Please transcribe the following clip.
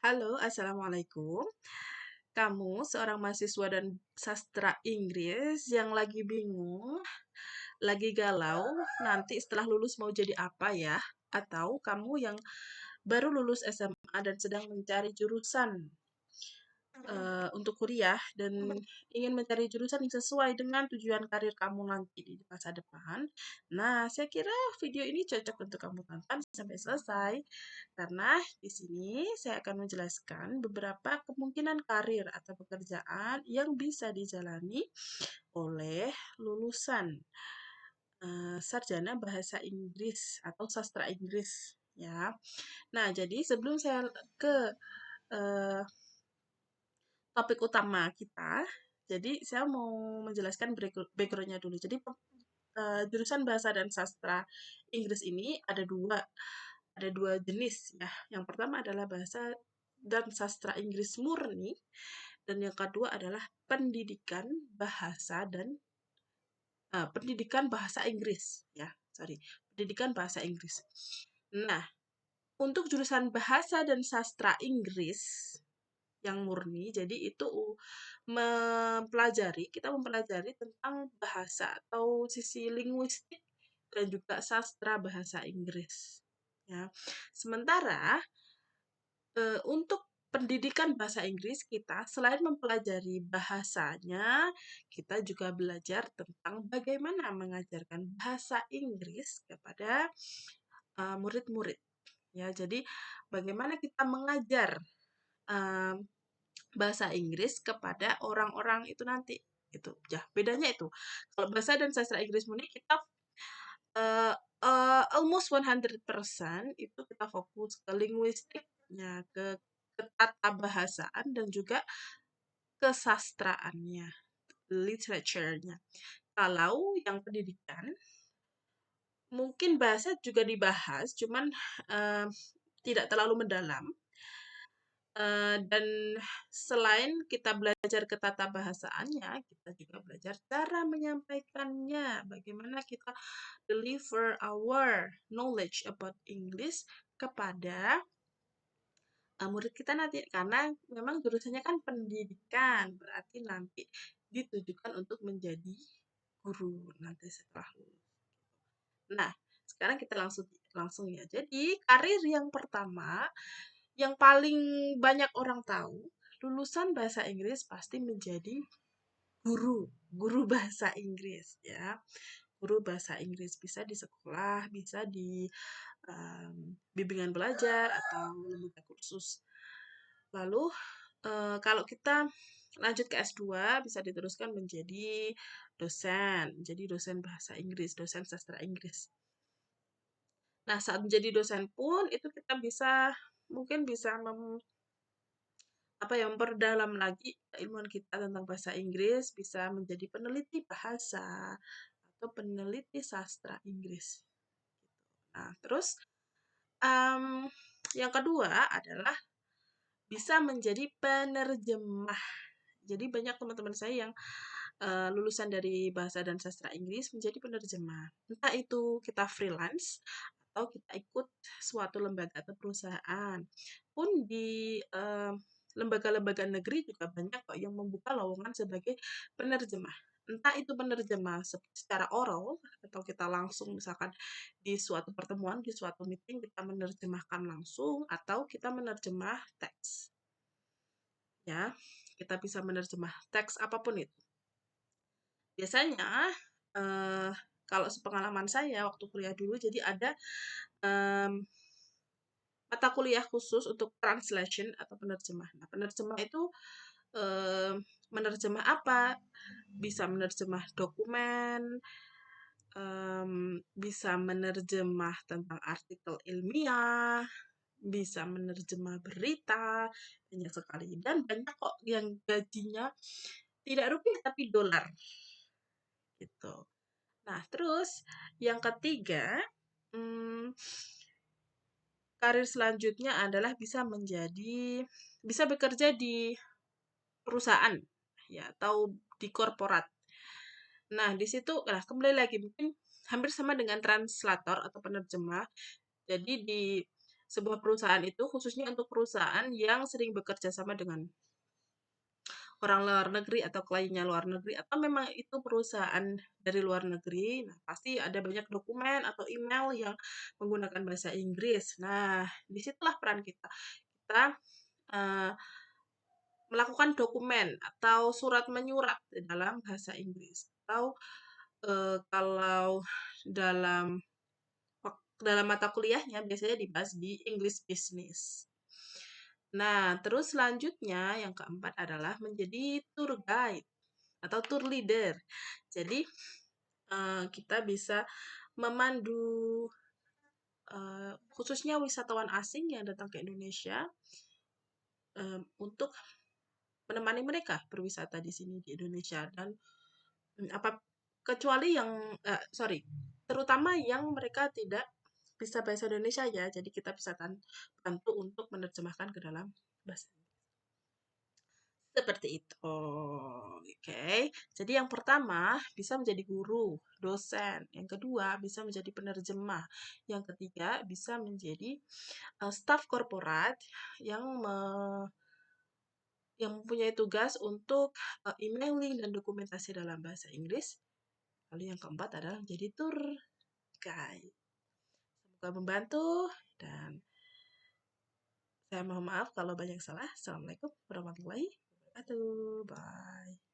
Halo, assalamualaikum. Kamu seorang mahasiswa dan sastra Inggris yang lagi bingung, lagi galau, nanti setelah lulus mau jadi apa ya? Atau kamu yang baru lulus SMA dan sedang mencari jurusan untuk kuliah dan ingin mencari jurusan yang sesuai dengan tujuan karir kamu nanti di masa depan. Nah, saya kira video ini cocok untuk kamu tonton sampai selesai karena di sini saya akan menjelaskan beberapa kemungkinan karir atau pekerjaan yang bisa dijalani oleh lulusan sarjana bahasa Inggris atau sastra Inggris ya. Nah, jadi sebelum saya ke eh, topik utama kita. Jadi saya mau menjelaskan background-nya dulu. Jadi jurusan bahasa dan sastra Inggris ini ada dua jenis ya. Yang pertama adalah bahasa dan sastra Inggris murni, dan yang kedua adalah pendidikan bahasa Inggris ya. Sorry, pendidikan bahasa Inggris. Nah, untuk jurusan bahasa dan sastra Inggris yang murni. Jadi itu kita mempelajari tentang bahasa atau sisi linguistik dan juga sastra bahasa Inggris. Ya. Sementara untuk pendidikan bahasa Inggris kita selain mempelajari bahasanya, kita juga belajar tentang bagaimana mengajarkan bahasa Inggris kepada murid-murid. Ya, jadi bagaimana kita mengajar bahasa Inggris kepada orang-orang itu nanti. Itu ya, bedanya itu. Kalau bahasa dan sastra Inggris murni kita uh, almost 100% itu kita fokus ke linguistiknya, ke tata bahasaan dan juga kesastraannya, literature-nya. Kalau yang pendidikan mungkin bahasa juga dibahas, cuman uh, tidak terlalu mendalam. Dan selain kita belajar ke tata bahasaannya, kita juga belajar cara menyampaikannya, bagaimana kita deliver our knowledge about English kepada murid kita nanti. Karena memang jurusannya kan pendidikan, berarti nanti ditujukan untuk menjadi guru nanti setelah lulus. Nah, sekarang kita langsung ya. Jadi, karir yang pertama yang paling banyak orang tahu, lulusan bahasa Inggris pasti menjadi guru bahasa Inggris ya. Guru bahasa Inggris bisa di sekolah, bisa di bimbingan belajar atau lembaga kursus. Lalu kalau kita lanjut ke S2 bisa diteruskan menjadi dosen bahasa Inggris, dosen sastra Inggris. Nah, saat menjadi dosen pun itu kita mungkin bisa memperdalam lagi ilmuwan kita tentang bahasa Inggris, bisa menjadi peneliti bahasa atau peneliti sastra Inggris. Nah, terus yang kedua adalah bisa menjadi penerjemah. Jadi banyak teman-teman saya yang lulusan dari bahasa dan sastra Inggris menjadi penerjemah. Entah itu kita freelance atau kita ikut suatu lembaga atau perusahaan. Pun di lembaga-lembaga negeri juga banyak kok yang membuka lowongan sebagai penerjemah. Entah itu penerjemah secara oral atau kita langsung misalkan di suatu pertemuan, di suatu meeting kita menerjemahkan langsung atau kita menerjemah teks. Ya, kita bisa menerjemah teks apapun itu. Biasanya kalau sepengalaman saya waktu kuliah dulu jadi ada mata kuliah khusus untuk translation atau penerjemah. Nah, penerjemah itu menerjemah apa? Bisa menerjemah dokumen, bisa menerjemah tentang artikel ilmiah, bisa menerjemah berita, banyak sekali. Dan banyak kok yang gajinya tidak rupiah tapi dolar. Gitu. Nah, terus yang ketiga, karir selanjutnya adalah bisa bekerja di perusahaan ya atau di korporat. Nah, di situ kembali lagi mungkin hampir sama dengan translator atau penerjemah. Jadi Sebuah perusahaan itu khususnya untuk perusahaan yang sering bekerja sama dengan orang luar negeri atau kliennya luar negeri atau memang itu perusahaan dari luar negeri, nah pasti ada banyak dokumen atau email yang menggunakan bahasa Inggris. Nah, disitulah peran kita. Kita, eee, melakukan dokumen atau surat menyurat di dalam bahasa Inggris atau, kalau dalam dalam mata kuliahnya biasanya dibahas di English Business. Nah, terus selanjutnya yang keempat adalah menjadi tour guide atau tour leader. Jadi, kita bisa memandu, khususnya wisatawan asing yang datang ke Indonesia, untuk menemani mereka berwisata di sini di Indonesia dan, apa kecuali yang sorry, terutama yang mereka tidak bisa bahasa Indonesia ya, jadi kita bisa bantu untuk menerjemahkan ke dalam bahasa seperti itu. Oke. Jadi yang pertama bisa menjadi guru, dosen. Yang kedua bisa menjadi penerjemah. Yang ketiga bisa menjadi staf korporat yang yang mempunyai tugas untuk emailing dan dokumentasi dalam bahasa Inggris. Lalu yang keempat adalah menjadi tour guide. Semoga membantu dan saya mohon maaf kalau banyak salah. Assalamualaikum warahmatullahi wabarakatuh. Bye.